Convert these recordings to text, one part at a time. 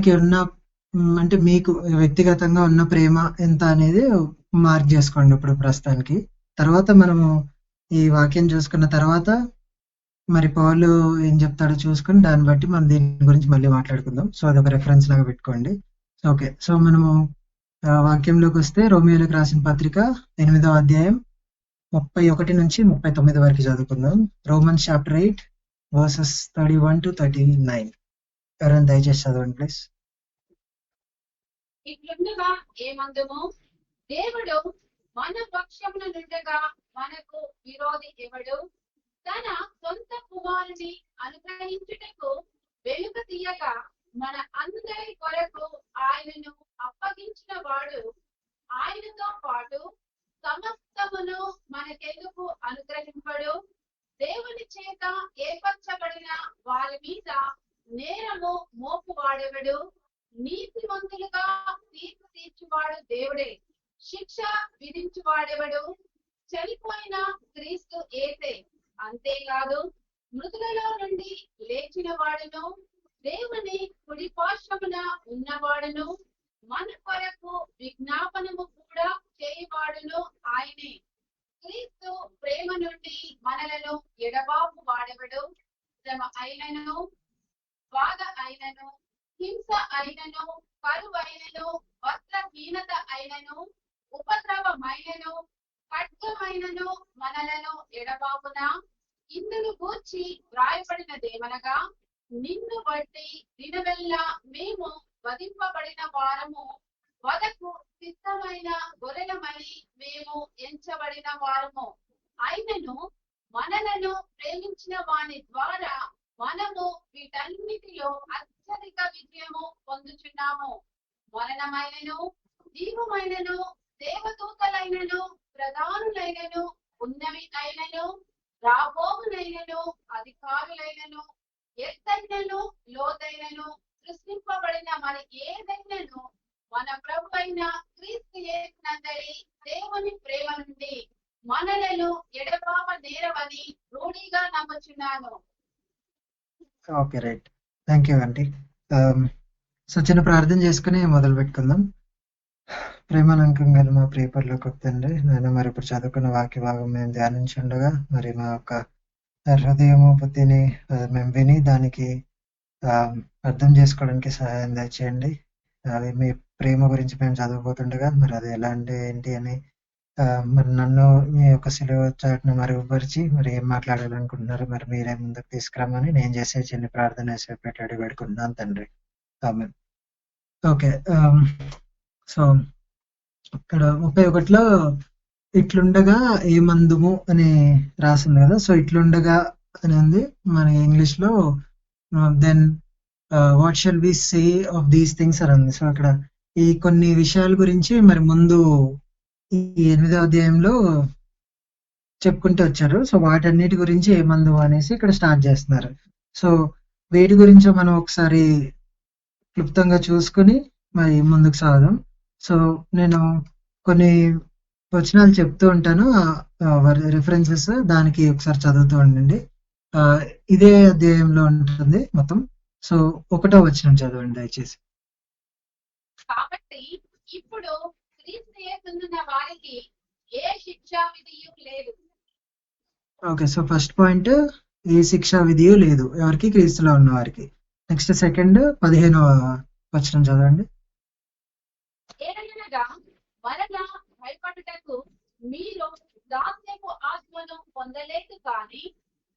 మనకి ఉన్న అంటే మీకు వ్యక్తిగతంగా ఉన్న ప్రేమ ఎంత అనేది మార్క్ చేసుకోండి ఇప్పుడు ప్రస్తుతానికి. తర్వాత మనము ఈ వాక్యం చూసుకున్న తర్వాత మరి పౌలు ఏం చెప్తాడో చూసుకొని దాన్ని బట్టి మనం దీని గురించి మళ్ళీ మాట్లాడుకుందాం. సో అదొక రెఫరెన్స్ లాగా పెట్టుకోండి. ఓకే, సో మనము వాక్యంలోకి వస్తే రోమియోలకు రాసిన పత్రిక 8వ అధ్యాయం 31 నుంచి 39 వరకు చదువుకుందాం. Romans chapter 8 versus 31 to 39. ఎవరైనా దయచేసి చదవండి ప్లీజ్. ఇట్లుండగా ఏమందుము, దేవుడు మన పక్షమున నుండగా మనకు విరోధి ఎవడు? తన సొంత కుమారుని అనుగ్రహించుటకు వెనుక తీయగా మన అందరి కొరకు ఆయనను అప్పగించిన వాడు ఆయనతో పాటు సమస్తమును మనకెందుకు అనుగ్రహింపడు? దేవుని చేత ఏర్పరచబడిన వారి మీద నేరము మోపువాడెవడు? నీతివంతులుగా తీర్పు తీర్చువాడు దేవుడే. శిక్ష విధించువాడెవడు? చనిపోయిన క్రీస్తు యేసే. అంతేకాదు మృతులలో నుండి లేచిన వాడును, దేవుని కుడి పార్శ్వమున ఉన్నవాడును, మన కొరకు విజ్ఞాపనము కూడా చేయవాడును ఆయనే. క్రీస్తు ప్రేమ నుండి మనలను ఎడబాపు వాడెవడు? శ్రమ అయినను, బాధ అయినను, హింస అయినను, కరువైనను, వస్త్రహీనత అయినను, ఉపద్రవమైనను, ఖడ్గమైనను మనలను ఎడబాపున. ఇందును గూర్చి వ్రాయబడినదేమనగా, నిన్ను బట్టి దినవెల్లా మేము వధింపబడిన వారము, వధకు సిద్ధమైన గొర్రెలమని మేము ఎంచబడిన వారము. అయినను మనలను ప్రేమించిన వాని ద్వారా మనము వీటన్నిటిలో అత్యధిక విజయము పొందుచున్నాము. మరణమైనను, జీవమైనను, దేవదూతలైనను, ప్రధానులైనను, ఉన్నవి అయినను, రాబోవునైనను, అధికారులైనను, ఎత్తైనను, లోతైనను, సృష్టింపబడిన మరి ఏదైనను మన ప్రభు అయిన క్రీస్తు యేసునందలి దేవుని ప్రేమ నుండి మనలను ఎడబాప నేరవని రూఢిగా నమ్ముచున్నాను. Okay, right, thank you aunty. So చిన్న ప్రార్థన చేసుకుని మొదలు పెట్టుకుందాం. ప్రేమానంకం గల మా ప్రియపరలోకి తండ్రి, నేను మరి ఇప్పుడు చదువుకున్న వాక్య భాగం మేము ధ్యానించుండగా మరి మా యొక్క హృదయము బుద్ధిని మేము విని దానికి అర్థం చేసుకోవడానికి సహాయం దయచేయండి. అవి మీ ప్రేమ గురించి మేము చదవబోతుండగా మరి అది ఎలాంటి ఏంటి అని మరి నన్ను మీ యొక్క సిలువ చాటును మరుగుపరిచి మరి ఏం మాట్లాడాలనుకుంటున్నారు మరి మీరే ముందుకు తీసుకురామని నేను చేసే చిన్న ప్రార్థన పెట్టాడు పెట్టుకుంటున్నాను తండ్రి. ఆమేన్. ఓకే, సో ఇక్కడ 31లో ఇట్లుండగా ఏమందుము అని రాసింది కదా. సో ఇట్లుండగా అని ఉంది మన ఇంగ్లీష్ లో. Then what shall we say of these things అని ఉంది. సో అక్కడ ఈ కొన్ని విషయాల గురించి మరి ముందు ఈ 8వ అధ్యాయంలో చెప్పుకుంటూ వచ్చారు. సో వాటన్నిటి గురించి ఏమందు అనేసి ఇక్కడ స్టార్ట్ చేస్తున్నారు. సో వేటి గురించో మనం ఒకసారి క్లుప్తంగా చూసుకుని మరి ముందుకు సాగుదాం. సో నేను కొన్ని వచనాలు చెప్తూ ఉంటాను, రిఫరెన్సెస్ దానికి ఒకసారి చదువుతూ ఉండండి. ఇదే అధ్యాయంలో ఉంటుంది మొత్తం. సో 1వ వచనం చదవండి దయచేసి. కాబట్టి ఇప్పుడు క్రీస్తు యేసునందున్న వారికి ఏ శిక్షా విధియు లేదు. ఓకే, సో ఫస్ట్ పాయింట్ ఏ శిక్షా విధియు లేదు ఎవరికి? క్రీస్తులో ఉన్న వారికి. నెక్స్ట్ సెకండ్ 15వ వచనం చదవండి. ఏదనగా మరలా భయపడుటకు మీరు దాస్యపు ఆత్మను పొందలేదు కానీ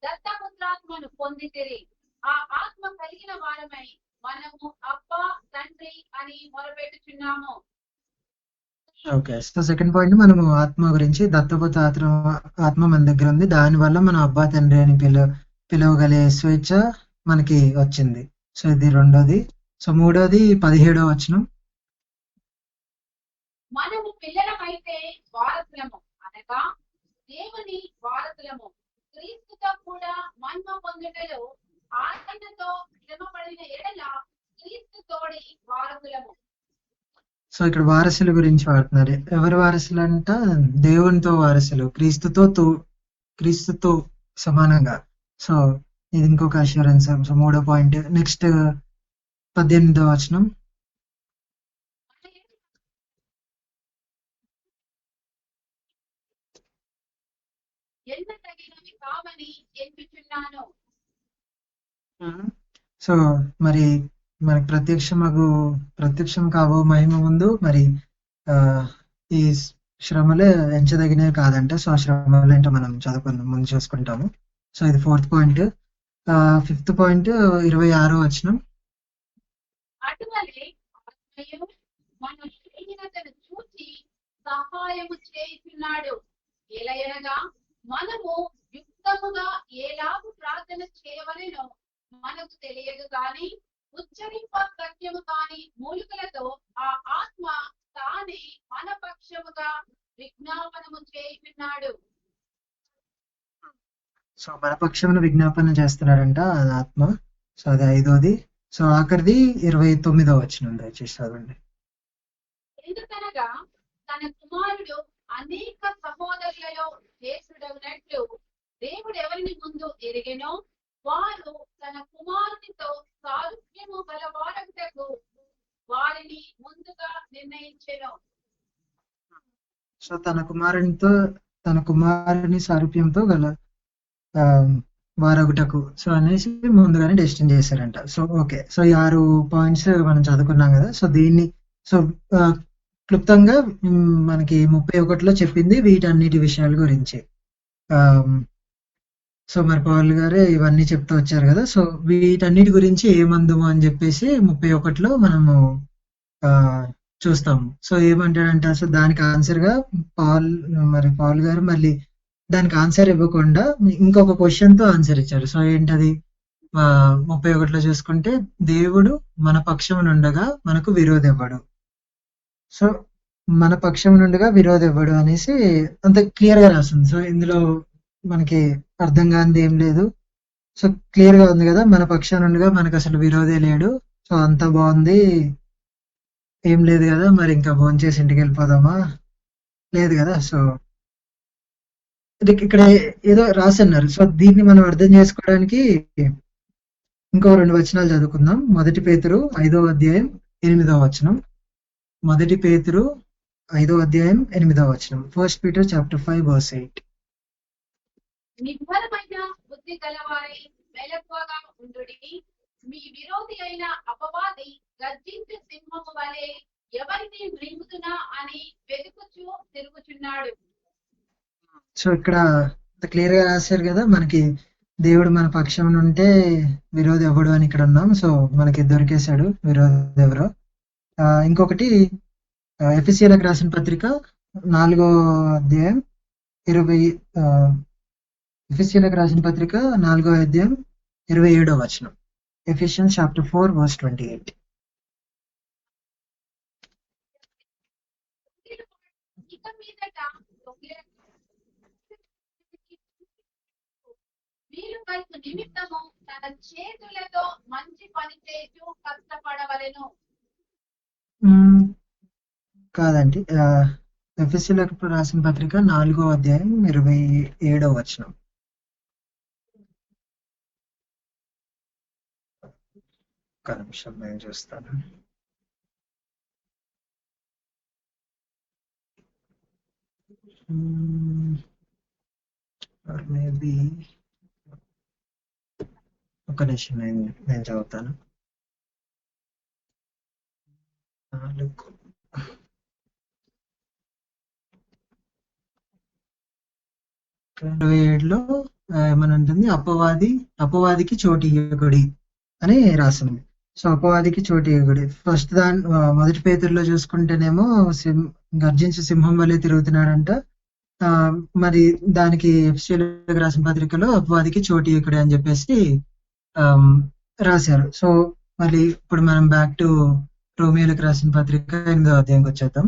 దత్తపుత్రాత్మను పొందితిరి. ఆ ఆత్మ కలిగిన వారమై మనము అబ్బా తండ్రి అని మొరపెట్టుచున్నాము. ఓకే, సో సెకండ్ పాయింట్ మనము ఆత్మ గురించి, దత్తపుత్ర ఆత్మ మన దగ్గర ఉంది, దాని వల్ల మనం అబ్బా తండ్రి అని పిలవగలే స్వేచ్ఛ మనకి వచ్చింది. సో ఇది రెండోది. సో మూడోది 17వ వచనం. మనము పిల్లలమైతే వారసులము, అనగా దేవుని వారసులము, క్రీస్తుతో కూడా మహిమ పొందుటలో ఆయనతో శ్రమపడిన ఎడల క్రీస్తు తోడి వారసులము. సో ఇక్కడ వారసుల గురించి వాడుతున్నారు. ఎవరి వారసులు అంట? దేవునితో వారసులు, క్రీస్తుతో సమానంగా. సో ఇది ఇంకొక అష్యూరెన్స్. సో మూడో పాయింట్. నెక్స్ట్ 18వ వచనం. ఎన్నతగినవి కావని ఎంచుచున్నాను. సో మరి మనకి ప్రత్యక్షం కాబో మహిమ ముందు మరి ఆ ఈ శ్రమలు ఎంచదగినవి కాదంట. సో ఆ శ్రమలు ఏంటో మనం చదువుకుందాం, ముందు చూసుకుంటాము. సో ఇది 4th పాయింట్. 5th పాయింట్ 26వ వచనం. అటువలే ఆత్మయు మన శ్రీహీనతను చూచి సహాయము చేయుచున్నాడు. ఎలయనగా మనము యుక్తముగా ఎలాగు ప్రార్థన చేయవలెనో మనకు తెలియదు గాని ఉచ్చరింప సత్యము కాని మూలికలతో ఆ ఆత్మ తానే మన పక్షముగా విజ్ఞాపనము చేయుచున్నాడు. సో మన పక్షమున విజ్ఞాపన చేస్తున్నాడంట అది ఆత్మ. సో అది 5వది. సో ఆఖరిది 29వ వచనం, దయచేసి చదవండి. ఎందుకనగా తన కుమారుడు అనేక సహోదరులలో జ్యేష్ఠుడగినట్లు దేవుడు ఎవరిని ముందు ఎరిగెనో వారు తన కుమారునితో సారూప్యము గలవారగుటకు వారిని ముందుగా నిర్ణయించెను. సో తన కుమారుని సారూప్యంతో గల వారొకటకు సో అనేసి ముందుగానే డెస్టిన్ చేశారంట. సో ఓకే, సో ఈ 6 పాయింట్స్ మనం చదువుకున్నాం కదా. సో దీన్ని సో క్లుప్తంగా మనకి 31లో చెప్పింది వీటన్నిటి విషయాల గురించి. సో మరి పౌలు గారే ఇవన్నీ చెప్తూ వచ్చారు కదా. సో వీటన్నిటి గురించి ఏమందుము అని చెప్పేసి 31లో మనము చూస్తాము. సో ఏమంటాడంటే అసలు దానికి ఆన్సర్ గా పౌలు గారు మళ్ళీ దానికి ఆన్సర్ ఇవ్వకుండా ఇంకొక క్వశ్చన్ తో ఆన్సర్ ఇచ్చారు. సో ఏంటది? 31లో చూసుకుంటే దేవుడు మన పక్షం నుండగా మనకు విరోధెవ్వడు. సో మన పక్షం నుండిగా విరోధెవ్వడు అనేసి అంత క్లియర్ గా రాస్తుంది. సో ఇందులో మనకి అర్థం కానిది ఏం లేదు. సో క్లియర్ గా ఉంది కదా, మన పక్షం నుండిగా మనకు అసలు విరోధే లేడు. సో అంత బాగుంది, ఏం లేదు కదా, మరి ఇంకా భోంచేసి ఇంటికి వెళ్ళిపోదామా? లేదు కదా. సో ఇక్కడ ఏదో రాసన్నారు. సో దీన్ని మనం అర్థం చేసుకోవడానికి ఇంకో 2 వచనాలు చదువుకుందాం. 1 పేతురు 5వ అధ్యాయం 8వ వచనం. 1 పేతురు 5వ అధ్యాయం 8వ వచనం. 1 Peter chapter 5 verse 8. నిబ్బరమైన బుద్ధి గలవారై మెలకువగా ఉండుడి. మీ విరోధి అయిన అపవాది గర్జించు సింహము వలె ఎవరిని మృంగుతున్నా అని వెతుకుచూ తిరుగుచున్నాడు. సో ఇక్కడ క్లియర్ గా రాశారు కదా, మనకి దేవుడు మన పక్షం ఉంటే విరోధి ఎవడు అని ఇక్కడ ఉన్నాం. సో మనకి దొరికేశాడు విరోధి ఎవరో. ఇంకొకటి ఎఫెసీయులకు రాసిన పత్రిక 4వ అధ్యాయం 27వ వచనం. Ephesians chapter 4 verse 28. నిమిత్తము తన చేతులతో మంచి పని చేస్తూ కష్టపడవలెను. కాదండి, ఎఫెసీయులకు రాసిన పత్రిక 4వ అధ్యాయం 27వ వచనం. ఒక నిమిషం నేను చూస్తాను. మేబీ ఒక నిమిషం నేను చదువుతాను. 27లో ఏమనంటుంది? అపవాదికి చోటు ఇయ్యకుడి అని రాసింది. సో అపవాదికి చోటు ఇయ్యకుడి. ఫస్ట్ 1 పేతురులో చూసుకుంటేనేమో గర్జించే సింహం వల్లే తిరుగుతున్నాడంట. మరి దానికి ఎఫెసీయులకు రాసిన పత్రికలో అపవాదికి చోటు ఇయ్యకుడి అని చెప్పేసి రాశారు. సో మళ్ళీ ఇప్పుడు మనం బ్యాక్ టు రోమియోలకు రాసిన పత్రిక 8వ అధ్యాయంకి వచ్చేద్దాం.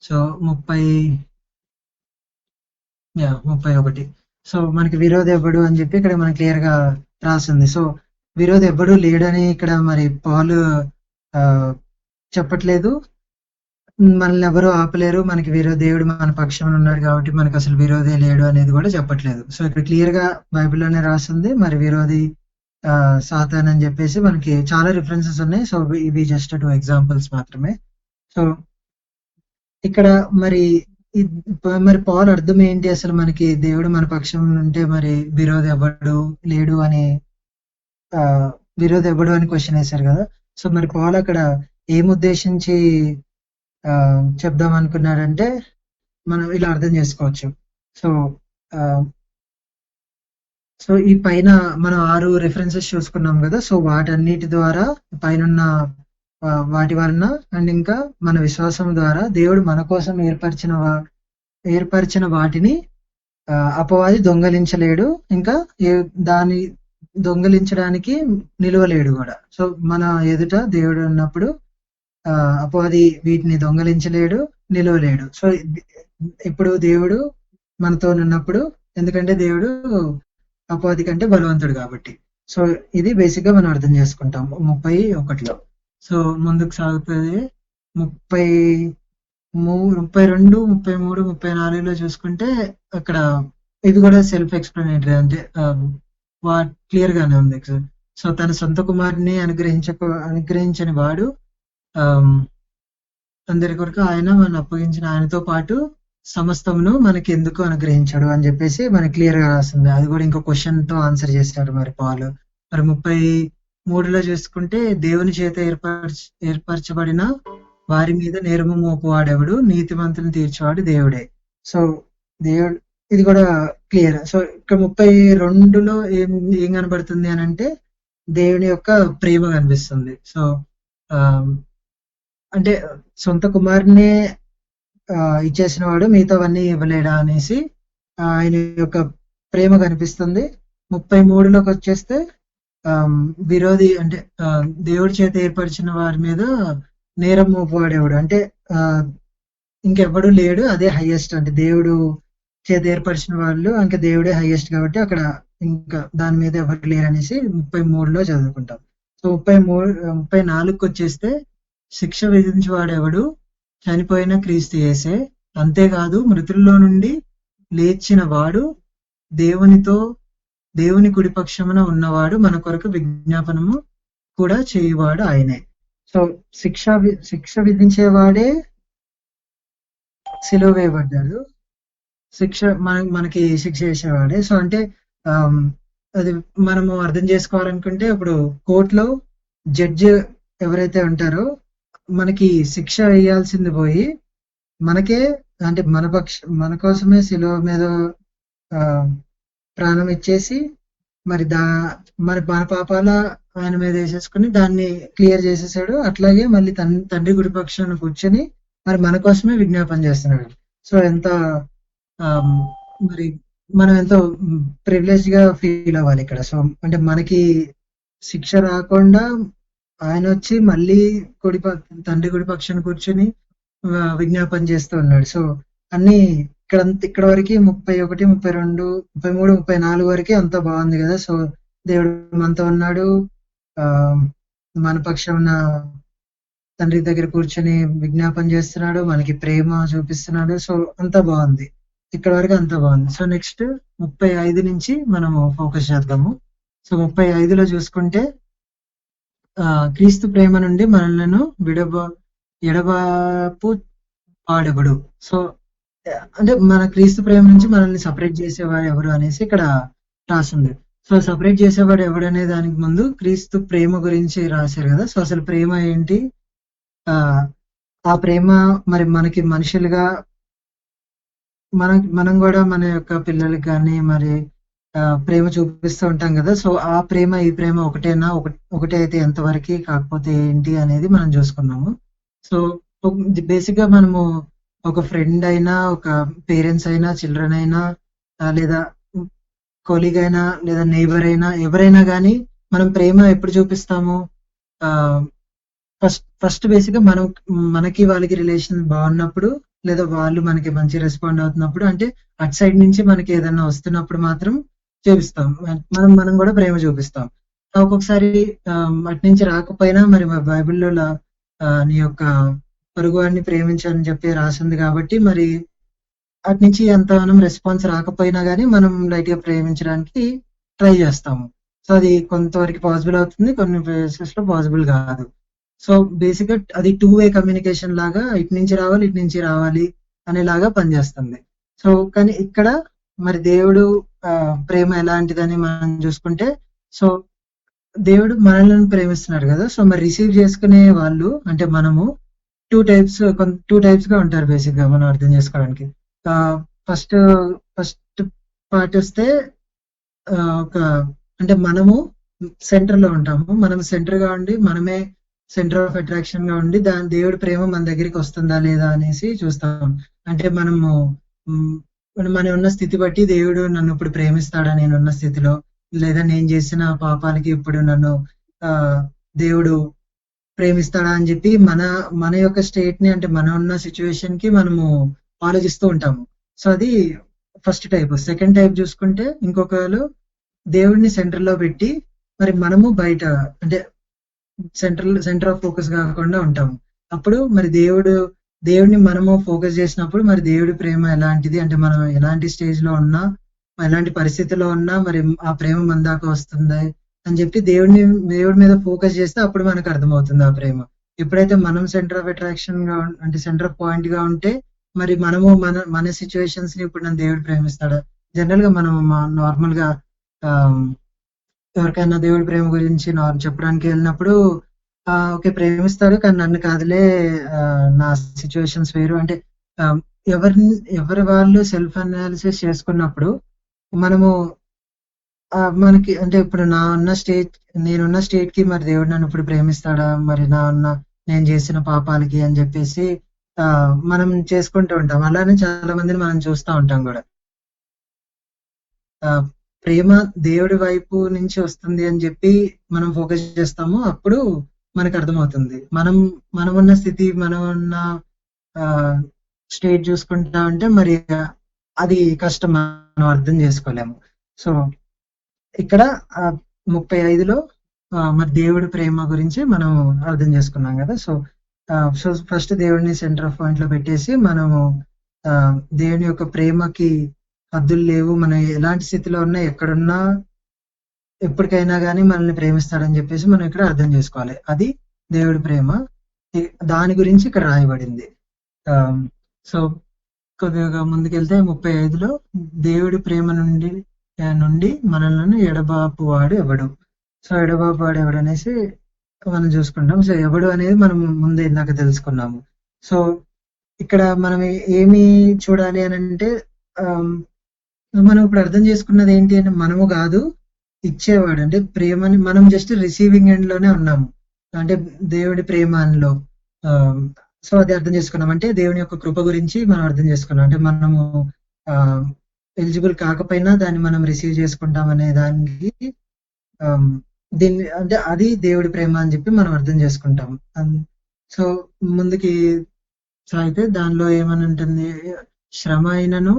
సో 31. సో మనకి విరోధి ఎవ్వడు అని చెప్పి ఇక్కడ మనకి క్లియర్ గా రాసింది. సో విరోధి ఎవ్వడు లేడని ఇక్కడ మరి పౌలు చెప్పట్లేదు. మనల్ని ఎవరు ఆపలేరు, మనకి దేవుడు మన పక్షం ఉన్నాడు కాబట్టి మనకు అసలు విరోధి లేడు అనేది కూడా చెప్పట్లేదు. సో ఇక్కడ క్లియర్ గా బైబిల్లోనే రాసింది. మరి విరోధి సాతాన్ అని చెప్పేసి మనకి చాలా రిఫరెన్సెస్ ఉన్నాయి. సో ఇవి జస్ట్ 2 ఎగ్జాంపుల్స్ మాత్రమే. సో ఇక్కడ మరి మరి పౌలు అర్థం ఏంటి అసలు? మనకి దేవుడు మన పక్షం ఉంటే మరి విరోధి ఎవడు లేడు అని విరోధి ఎవడు అని క్వశ్చన్ వేశారు కదా. సో మరి పౌలు అక్కడ ఏం ఉద్దేశించి చెప్దాం అనుకున్నాడంటే మనం ఇలా అర్థం చేసుకోవచ్చు. సో సో ఈ పైన మనం 6 రెఫరెన్సెస్ చూసుకున్నాం కదా. సో వాటన్నిటి ద్వారా పైన వాటి వలన అండ్ ఇంకా మన విశ్వాసం ద్వారా దేవుడు మన కోసం ఏర్పరిచిన వాటిని అపవాది దొంగలించలేడు, ఇంకా దాన్ని దొంగలించడానికి నిలవలేడు కూడా. సో మన ఎదుట దేవుడు ఉన్నప్పుడు అపవాది వీటిని దొంగలించలేడు, నిలవలేడు. సో ఇప్పుడు దేవుడు మనతో ఉన్నప్పుడు, ఎందుకంటే దేవుడు అపవాది కంటే బలవంతుడు కాబట్టి. సో ఇది బేసిక్ గా మనం అర్థం చేసుకుంటాం 31లో. సో ముందుకు సాగుతుంది 32, 33, 34లో చూసుకుంటే అక్కడ ఇది కూడా సెల్ఫ్ ఎక్స్ప్లెనేటరీ, అంటే క్లియర్ గానే ఉంది. సో తన సొంత కుమారుని అనుగ్రహించని వాడు అందరి కొరకు ఆయన మనం అప్పగించిన ఆయనతో పాటు సమస్తమును మనకి ఎందుకు అనుగ్రహించాడు అని చెప్పేసి మనకి క్లియర్ గా రాస్తుంది. అది కూడా ఇంకో క్వశ్చన్ తో ఆన్సర్ చేస్తాడు మరి పాలు. మరి 33లో చూసుకుంటే దేవుని చేత ఏర్పరచబడిన వారి మీద నేరము మోపువాడెవడు, నీతిమంతుని తీర్చేవాడు దేవుడే. సో దేవుడు, ఇది కూడా క్లియర్. సో ఇక్కడ 32లో ఏం కనబడుతుంది అని అంటే దేవుని యొక్క ప్రేమ కనిపిస్తుంది. సో అంటే సొంత కుమారునే ఇచ్చేసిన వాడు మిగతావన్నీ ఇవ్వలేడా అనేసి ఆయన యొక్క ప్రేమ కనిపిస్తుంది. 33లోకి వచ్చేస్తే విరోధి అంటే దేవుడి చేత ఏర్పరిచిన వారి మీద నేరం మోపవాడేవాడు, అంటే ఇంకెవ్వడు లేడు, అదే హైయెస్ట్. అంటే దేవుడు చేత ఏర్పరిచిన వాళ్ళు ఇంకా దేవుడే హైయెస్ట్ కాబట్టి అక్కడ ఇంకా దాని మీద ఎవరు లేరు అనేసి 33లో చదువుకుంటాం. సో 34కి వచ్చేస్తే శిక్ష విధించేవాడెవడు, చనిపోయిన క్రీస్తు యేసే, అంతేకాదు మృతుల్లో నుండి లేచిన వాడు, దేవుని కుడిపక్షమున ఉన్నవాడు, మన కొరకు విజ్ఞాపనము కూడా చేయువాడు ఆయనే. సో శిక్ష విధించేవాడే సిలువ వేయబడ్డాడు, మనకి శిక్ష చేసేవాడే. సో అంటే అది మనము అర్థం చేసుకోవాలనుకుంటే ఇప్పుడు కోర్టులో జడ్జి ఎవరైతే ఉంటారో మనకి శిక్ష వేయాల్సింది పోయి మనకే, అంటే మన కోసమే సిలువ మీద ప్రాణం ఇచ్చేసి మరి మన పాపాల ఆయన మీద వేసేసుకుని దాన్ని క్లియర్ చేసేసాడు. అట్లాగే మళ్ళీ తండ్రి గుడిపక్షాన్ని కూర్చొని మరి మన కోసమే విజ్ఞాపన చేస్తున్నాడు. సో ఎంత మరి మనం ఎంతో ప్రివిలేజ్ గా ఫీల్ అవ్వాలి ఇక్కడ. సో అంటే మనకి శిక్ష రాకుండా ఆయన వచ్చి మళ్ళీ తండ్రి గుడి పక్షాన కూర్చొని విజ్ఞాపన చేస్తూ ఉన్నాడు. సో అన్ని ఇక్కడ వరకు 31, 32, 33, 34 వరకు అంతా బాగుంది కదా. సో దేవుడు మనతో ఉన్నాడు, మన పక్షం ఉన్న తండ్రి దగ్గర కూర్చొని విజ్ఞాపన చేస్తున్నాడు, మనకి ప్రేమ చూపిస్తున్నాడు. సో అంతా బాగుంది, ఇక్కడ వరకు అంతా బాగుంది. సో నెక్స్ట్ 35 నుంచి మనము ఫోకస్ చేద్దాము. సో 35లో చూసుకుంటే క్రీస్తు ప్రేమ నుండి మనలను ఎడబాపు వాడెవడు. సో అంటే మన క్రీస్తు ప్రేమ నుంచి మనల్ని సపరేట్ చేసేవాడు ఎవరు అనేసి ఇక్కడ రాసింది. సో సపరేట్ చేసేవాడు ఎవడు అనే దానికి ముందు క్రీస్తు ప్రేమ గురించి రాశారు కదా. సో అసలు ప్రేమ ఏంటి, ఆ ప్రేమ మరి మనకి మనుషులుగా మనం కూడా మన యొక్క పిల్లలకి కానీ మరి ప్రేమ చూపిస్తూ ఉంటాం కదా. సో ఆ ప్రేమ ఈ ప్రేమ ఒకటేనా, ఒకటే అయితే ఎంతవరకు, కాకపోతే ఏంటి అనేది మనం చూసుకున్నాము. సో బేసిక్ గా మనము ఒక ఫ్రెండ్ అయినా, ఒక పేరెంట్స్ అయినా, చిల్డ్రన్ అయినా, లేదా కొలీగ్ అయినా, లేదా నైబర్ అయినా, ఎవరైనా కానీ మనం ప్రేమ ఎప్పుడు చూపిస్తాము? ఫస్ట్ బేసిక్ గా మనకి వాళ్ళకి రిలేషన్ బాగున్నప్పుడు, లేదా వాళ్ళు మనకి మంచి రెస్పాండ్ అవుతున్నప్పుడు, అంటే అటు సైడ్ నుంచి మనకి ఏదైనా వస్తున్నప్పుడు మాత్రం చూపిస్తాం. మనం కూడా ప్రేమ చూపిస్తాం. ఒక్కొక్కసారి అటు నుంచి రాకపోయినా మరి బైబిల్లో నీ యొక్క పొరుగువాడిని ప్రేమించాలని చెప్పి రాసింది కాబట్టి మరి అటు నుంచి అంత మనం రెస్పాన్స్ రాకపోయినా కానీ మనం లైట్ గా ప్రేమించడానికి ట్రై చేస్తాము. సో అది కొంతవరకు పాసిబుల్ అవుతుంది, కొన్ని ప్లేసెస్ లో పాసిబుల్ కాదు. సో బేసిక్ గా అది 2-way కమ్యూనికేషన్ లాగా, ఇటు నుంచి రావాలి, ఇటు నుంచి రావాలి, అనేలాగా పనిచేస్తుంది. సో కానీ ఇక్కడ మరి దేవుడు ప్రేమ ఎలాంటిదని మనం చూసుకుంటే, సో దేవుడు మనల్ని ప్రేమిస్తున్నాడు కదా! సో మరి రిసీవ్ చేసుకునే వాళ్ళు అంటే మనము 2 టైప్స్ గా ఉంటారు బేసిక్ గా మనం అర్థం చేసుకోవడానికి. ఫస్ట్ ఫస్ట్ పార్ట్ వస్తే ఒక అంటే మనము సెంటర్ లో ఉంటాము. మనం సెంటర్ గా ఉండి మనమే సెంటర్ ఆఫ్ అట్రాక్షన్ గా ఉండి దాని దేవుడి ప్రేమ మన దగ్గరికి వస్తుందా లేదా అనేసి చూస్తాం. అంటే మనము మనం ఉన్న స్థితి బట్టి దేవుడు నన్ను ఇప్పుడు ప్రేమిస్తాడా నేనున్న స్థితిలో, లేదా నేను చేసిన పాపాలకి ఇప్పుడు నన్ను దేవుడు ప్రేమిస్తాడా అని చెప్పి మన మన యొక్క స్టేట్ ని అంటే మనం ఉన్న సిచ్యువేషన్ కి మనము ఆలోచిస్తూ ఉంటాము. సో అది ఫస్ట్ టైప్. సెకండ్ టైప్ చూసుకుంటే ఇంకొకరు దేవుడిని సెంటర్ లో పెట్టి మరి మనము బయట అంటే సెంటర్ ఆఫ్ ఫోకస్ కాకుండా ఉంటాము. అప్పుడు మరి దేవుడిని మనము ఫోకస్ చేసినప్పుడు మరి దేవుడి ప్రేమ ఎలాంటిది అంటే మనం ఎలాంటి స్టేజ్ లో ఉన్నా ఎలాంటి పరిస్థితిలో ఉన్నా మరి ఆ ప్రేమ మన దాకా వస్తుంది అని చెప్పి దేవుడి మీద ఫోకస్ చేస్తే అప్పుడు మనకు అర్థమవుతుంది ఆ ప్రేమ. ఎప్పుడైతే మనం సెంటర్ ఆఫ్ అట్రాక్షన్ గా అంటే సెంటర్ ఆఫ్ పాయింట్ గా ఉంటే మరి మనము మన సిచ్యువేషన్స్ ని ఇప్పుడు నన్ను దేవుడు ప్రేమిస్తాడా, జనరల్ గా మనం నార్మల్ గా ఎవరికైనా దేవుడి ప్రేమ గురించి చెప్పడానికి వెళ్ళినప్పుడు ఓకే ప్రేమిస్తాడు కానీ నన్ను కాదులే, నా సిచ్యువేషన్స్ వేరు అంటే ఎవరి వాళ్ళు సెల్ఫ్ అనాలిసిస్ చేసుకున్నప్పుడు మనము మనకి అంటే ఇప్పుడు నేనున్న స్టేట్ కి మరి దేవుడు నన్ను ఇప్పుడు ప్రేమిస్తాడా, మరి నేను చేసిన పాపాలకి అని చెప్పేసి మనం చేసుకుంటూ ఉంటాం. అలానే చాలా మందిని మనం చూస్తూ ఉంటాం కూడా. ప్రేమ దేవుడి వైపు నుంచి వస్తుంది అని చెప్పి మనం ఫోకస్ చేస్తాము. అప్పుడు మనకు అర్థమవుతుంది మనం ఉన్న స్థితి, మనం ఉన్న స్టేట్ చూసుకుంటా ఉంటే మరి అది కష్టం, మనం అర్థం చేసుకోలేము. సో ఇక్కడ 35లో మరి దేవుడి ప్రేమ గురించి మనం అర్థం చేసుకున్నాం కదా. సో ఫస్ట్ దేవుడిని సెంటర్ ఆఫ్ పాయింట్ లో పెట్టేసి మనము దేవుని యొక్క ప్రేమకి హద్దులు లేవు, మనం ఎలాంటి స్థితిలో ఉన్నా ఎక్కడున్నా ఎప్పటికైనా కానీ మనల్ని ప్రేమిస్తాడని చెప్పేసి మనం ఇక్కడ అర్థం చేసుకోవాలి. అది దేవుడి ప్రేమ, దాని గురించి ఇక్కడ రాయబడింది. సో కొద్దిగా ముందుకెళ్తే 35లో దేవుడి ప్రేమ నుండి మనల్ని ఎడబాపు వాడు ఎవడు. సో ఎడబాపు వాడు ఎవడు అనేసి మనం చూసుకుంటాం. సో ఎవడు అనేది మనం ముందే ఇందాక తెలుసుకున్నాము. సో ఇక్కడ మనం ఏమి చూడాలి అని అంటే మనం ఇప్పుడు అర్థం చేసుకున్నది ఏంటి అంటే మనము కాదు ఇచ్చేవాడు, అంటే ప్రేమని మనం జస్ట్ రిసీవింగ్ ఎండ్ లోనే ఉన్నాము, అంటే దేవుడి ప్రేమలో. సో అది అర్థం చేసుకున్నాం అంటే దేవుని యొక్క కృప గురించి మనం అర్థం చేసుకున్నాం. అంటే మనము ఎలిజిబుల్ కాకపోయినా దాన్ని మనం రిసీవ్ చేసుకుంటాం అనే దానికి దీన్ని అంటే అది దేవుడి ప్రేమ అని చెప్పి మనం అర్థం చేసుకుంటాం. సో ముందుకి సాగితే దానిలో ఏమని ఉంటుంది, శ్రమ అయినను,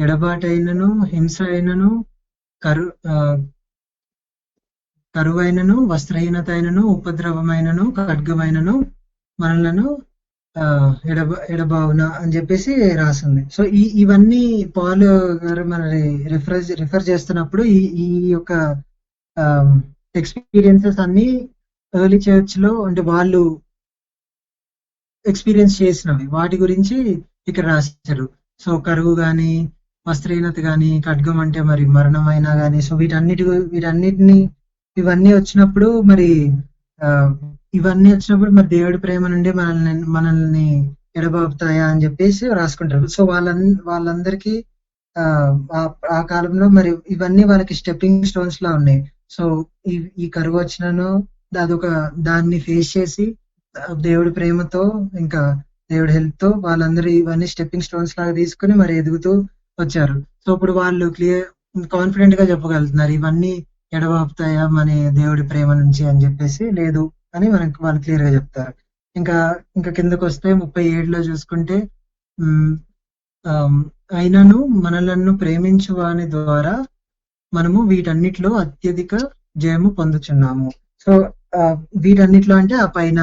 ఎడబాటైనను, హింస అయినను, కరువైనను, వస్త్రహీనత అయినను, ఉపద్రవమైనను, ఖడ్గమైనను మనలను ఎడబావున అని చెప్పేసి రాసింది. సో ఇవన్నీ పాల్ గారు మనని రిఫర్ చేస్తున్నప్పుడు ఈ యొక్క ఎక్స్పీరియన్సెస్ అన్ని ఎర్లీ చర్చ్ లో అంటే వాళ్ళు ఎక్స్పీరియన్స్ చేసినవి వాటి గురించి ఇక్కడ రాశారు. సో కరువు గాని, వస్త్రహీనత గాని, ఖడ్గం అంటే మరి మరణమైనా గాని, సో ఇవన్నీ వచ్చినప్పుడు మరి దేవుడి ప్రేమ నుండి మనల్ని ఎడబాపుతాయా అని చెప్పేసి రాసుకుంటారు. సో వాళ్ళందరికీ ఆ కాలంలో మరి ఇవన్నీ వాళ్ళకి స్టెప్పింగ్ స్టోన్స్ లా ఉన్నాయి. సో ఈ కరువు వచ్చినను దాన్ని ఫేస్ చేసి దేవుడి ప్రేమతో ఇంకా దేవుడి హెల్ప్ తో వాళ్ళందరూ ఇవన్నీ స్టెప్పింగ్ స్టోన్స్ లాగా తీసుకుని మరి ఎదుగుతూ వచ్చారు. సో ఇప్పుడు వాళ్ళు కాన్ఫిడెంట్ గా చెప్పగలుగుతున్నారు ఇవన్నీ ఎడబాపుతాయా మన దేవుడి ప్రేమ నుంచి అని చెప్పేసి, లేదు అని వాళ్ళు క్లియర్ గా చెప్తారు. ఇంకా కిందకు వస్తే 37లో చూసుకుంటే అయినను మనలను ప్రేమించు వాని ద్వారా మనము వీటన్నిటిలో అత్యధిక జయము పొందుచున్నాము. సో వీటన్నిటిలో అంటే ఆ పైన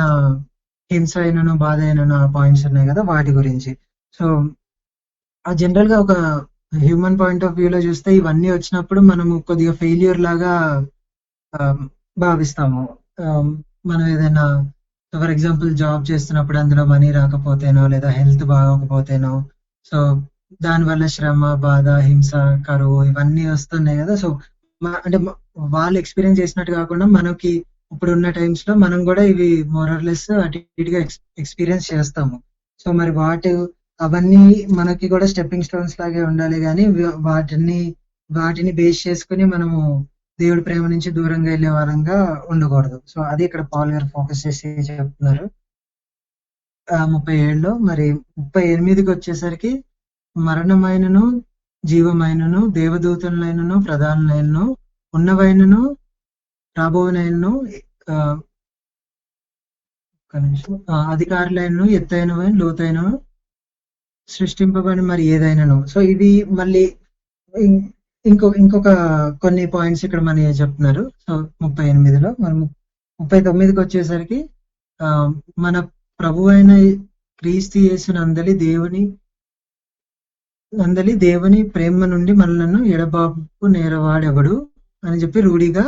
హింస అయినను, బాధ అయినను ఆ పాయింట్స్ ఉన్నాయి కదా వాటి గురించి. సో జనరల్ గా ఒక హ్యూమన్ పాయింట్ ఆఫ్ వ్యూ లో చూస్తే ఇవన్నీ వచ్చినప్పుడు మనము కొద్దిగా ఫెయిల్యూర్ లాగా భావిస్తాము. మనం ఏదైనా ఫర్ ఎగ్జాంపుల్ జాబ్ చేస్తున్నప్పుడు అందులో మనీ రాకపోతేనో లేదా హెల్త్ బాగోకపోతేనో సో దానివల్ల శ్రమ, బాధ, హింస, కరువు ఇవన్నీ వస్తున్నాయి కదా. సో అంటే వాళ్ళు ఎక్స్పీరియన్స్ చేసినట్టు కాకుండా మనకి ఇప్పుడున్న టైమ్స్ లో మనం కూడా ఇవి మోరర్లెస్ అటు ఇటుగా ఎక్స్పీరియన్స్ చేస్తాము. సో మరి అవన్నీ మనకి కూడా స్టెప్పింగ్ స్టోన్స్ లాగే ఉండాలి కానీ వాటిని బేస్ చేసుకుని మనము దేవుడి ప్రేమ నుంచి దూరంగా వెళ్ళే వారంగా ఉండకూడదు. సో అది ఇక్కడ పాల్ గారు ఫోకస్ చేసి చెప్తున్నారు 37లో. మరి 38కి వచ్చేసరికి మరణమైనను జీవమైనను దేవదూతలైనను ప్రధానులైనను ఉన్నవైనను రాబోనైనను అధికారులైనను ఎత్తైనవైన లోతైనను సృష్టింపబడి మరి ఏదైనాను. సో ఇది మళ్ళీ ఇంకొక కొన్ని పాయింట్స్ ఇక్కడ మన చెప్తున్నారు. సో 38లో మనం 39కి వచ్చేసరికి మన ప్రభు అయిన క్రీస్తు యేసునందలి దేవుని ప్రేమ నుండి మనలను ఎడబాపు నేరవాడెవడు అని చెప్పి రూఢిగా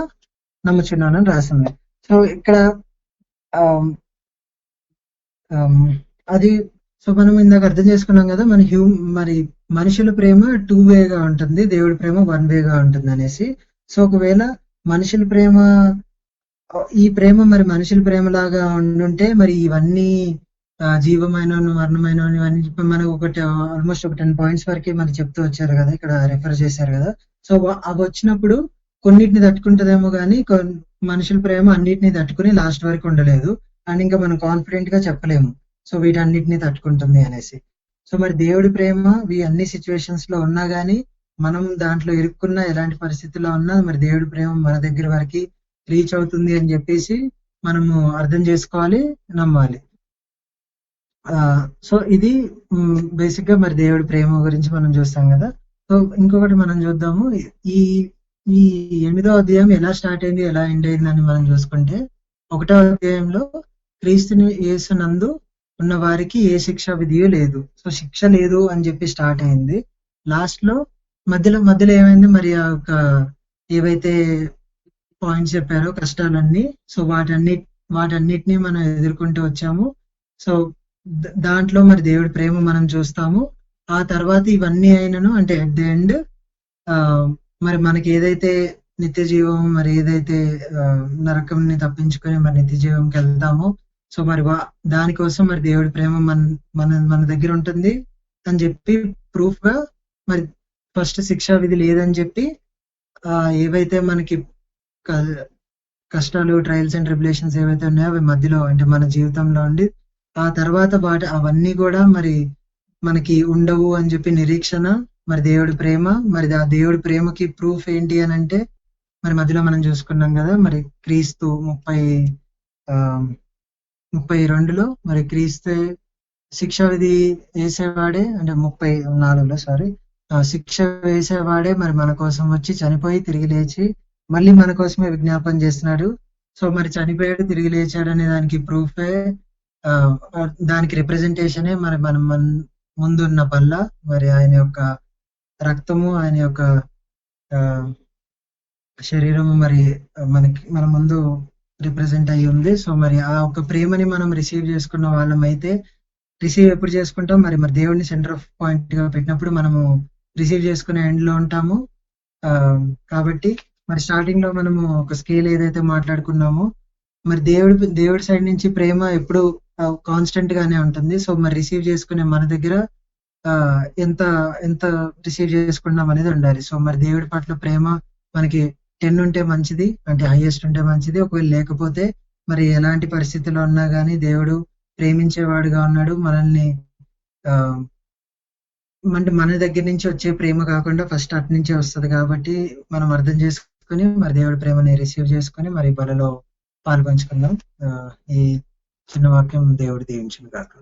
నమ్ముచున్నానని రాసింది. సో ఇక్కడ అది సో మనం ఇందాక అర్థం చేసుకున్నాం కదా మరి మనుషుల ప్రేమ 2 వేగా ఉంటుంది, దేవుడి ప్రేమ 1 వేగా ఉంటుంది అనేసి. సో ఒకవేళ మనుషుల ప్రేమ ఈ ప్రేమ మరి మనుషుల ప్రేమలాగా ఉండుంటే మరి ఇవన్నీ జీవమైన మరణమైన ఇవన్నీ చెప్పి మనకు ఆల్మోస్ట్ ఒక 10 పాయింట్స్ వరకు మనకి చెప్తూ వచ్చారు కదా, ఇక్కడ రెఫర్ చేశారు కదా. సో అవి వచ్చినప్పుడు కొన్నిటిని తట్టుకుంటదేమో కానీ మనుషుల ప్రేమ అన్నిటిని తట్టుకుని లాస్ట్ వరకు ఉండలేదు అండ్ ఇంకా మనం కాన్ఫిడెంట్ గా చెప్పలేము సో వీటన్నిటిని తట్టుకుంటుంది అనేసి. సో మరి దేవుడి ప్రేమ అన్ని సిచ్యువేషన్స్ లో ఉన్నా గానీ మనం దాంట్లో ఇరుక్కున్నా ఎలాంటి పరిస్థితుల్లో ఉన్నా మరి దేవుడి ప్రేమ మన దగ్గర వరకు రీచ్ అవుతుంది అని చెప్పేసి మనము అర్థం చేసుకోవాలి, నమ్మాలి. సో ఇది బేసిక్ గా మరి దేవుడి ప్రేమ గురించి మనం చూస్తాం కదా. సో ఇంకొకటి మనం చూద్దాము, ఈ 8వ అధ్యాయం ఎలా స్టార్ట్ అయింది ఎలా ఎండ్ అయిందని మనం చూసుకుంటే 1వ అధ్యాయంలో క్రీస్తుని యేసునందు ఉన్న వారికి ఏ శిక్ష విధియు లేదు. సో శిక్ష లేదు అని చెప్పి స్టార్ట్ అయింది. లాస్ట్ లో మధ్యలో ఏమైంది మరి ఏవైతే పాయింట్స్ చెప్పారో కష్టాలన్నీ, సో వాటన్నిటిని మనం ఎదుర్కొంటూ వచ్చాము. సో దాంట్లో మరి దేవుడి ప్రేమ మనం చూస్తాము. ఆ తర్వాత ఇవన్నీ అయినను అంటే అట్ ది ఎండ్ మరి మనకి ఏదైతే నిత్య జీవం మరి ఏదైతే నరకంని తప్పించుకొని మరి నిత్య జీవంకి వెళ్తామో సో మరి దానికోసం మరి దేవుడి ప్రేమ మన దగ్గర ఉంటుంది అని చెప్పి ప్రూఫ్ గా మరి ఫస్ట్ శిక్షా విధి లేదని చెప్పి ఏవైతే మనకి కష్టాలు ట్రయల్స్ అండ్ ట్రిబులేషన్స్ ఏవైతే ఉన్నాయో అవి మధ్యలో అంటే మన జీవితంలో ఉండి ఆ తర్వాత అవన్నీ కూడా మరి మనకి ఉండవు అని చెప్పి నిరీక్షణ మరి దేవుడి ప్రేమ. మరి ఆ దేవుడి ప్రేమకి ప్రూఫ్ ఏంటి అని అంటే మరి మధ్యలో మనం చూసుకున్నాం కదా మరి క్రీస్తు 32లో మరి క్రీస్తు శిక్ష విధి వేసేవాడే అంటే 34లో శిక్ష వేసేవాడే మరి మన కోసం వచ్చి చనిపోయి తిరిగి లేచి మళ్ళీ మన కోసమే విజ్ఞాపన చేస్తున్నాడు. సో మరి చనిపోయాడు తిరిగి లేచాడు అనే దానికి ప్రూఫే దానికి రిప్రజెంటేషనే మరి మనం ముందున్న బల్ల మరి ఆయన యొక్క రక్తము ఆయన యొక్క శరీరము మరి మన ముందు రిప్రజెంట్ అయ్యి ఉంది. సో మరి ఆ ఒక ప్రేమని మనం రిసీవ్ చేసుకున్న వాళ్ళం అయితే రిసీవ్ ఎప్పుడు చేసుకుంటాం మరి దేవుడిని సెంటర్ ఆఫ్ పాయింట్ గా పెట్టినప్పుడు మనము రిసీవ్ చేసుకునే ఎండ్ లో ఉంటాము. కాబట్టి మరి స్టార్టింగ్ లో మనము ఒక స్కేల్ ఏదైతే మాట్లాడుకున్నామో మరి దేవుడి సైడ్ నుంచి ప్రేమ ఎప్పుడు కాన్స్టెంట్ గానే ఉంటుంది. సో మరి రిసీవ్ చేసుకునే మన దగ్గర ఎంత రిసీవ్ చేసుకున్నాం అనేది ఉండాలి. సో మరి దేవుడి పట్ల ప్రేమ మనకి 10 ఉంటే మంచిది, అంటే హైయెస్ట్ ఉంటే మంచిది. ఒకవేళ లేకపోతే మరి ఎలాంటి పరిస్థితుల్లో ఉన్నా కానీ దేవుడు ప్రేమించేవాడుగా ఉన్నాడు. మనల్ని అంటే మన దగ్గర నుంచి వచ్చే ప్రేమ కాకుండా ఫస్ట్ అటు నుంచే వస్తుంది. కాబట్టి మనం అర్థం చేసుకుని మరి దేవుడి ప్రేమని రిసీవ్ చేసుకుని మరి బలలో పాల్పంచుకుందాం. ఈ చిన్న వాక్యం దేవుడు దీవించును గాక.